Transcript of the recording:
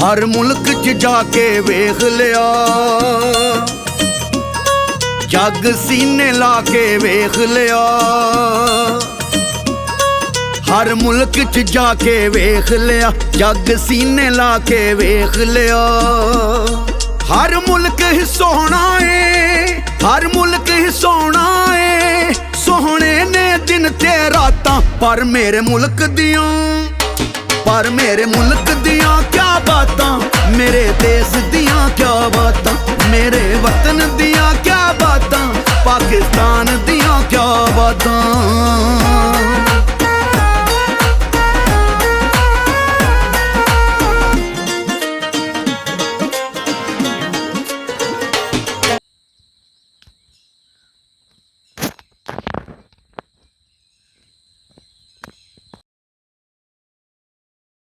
हर मुल्क च जाके वेख लिया, जग सीने ला के वेख लिया। हर मुल्क च जाके वेख लिया, जग सीने ला के वेख लिया। हर मुल्क ही सोहना है, हर मुल्क ही सोहना है। सोहने ने दिन ते रातां, पर मेरे मुल्क दियां, पर मेरे मुल्क दियां क्या बातां, मेरे देश दियां क्या बातां, मेरे वतन दियां क्या बातां, पाकिस्तान दियां क्या बातां।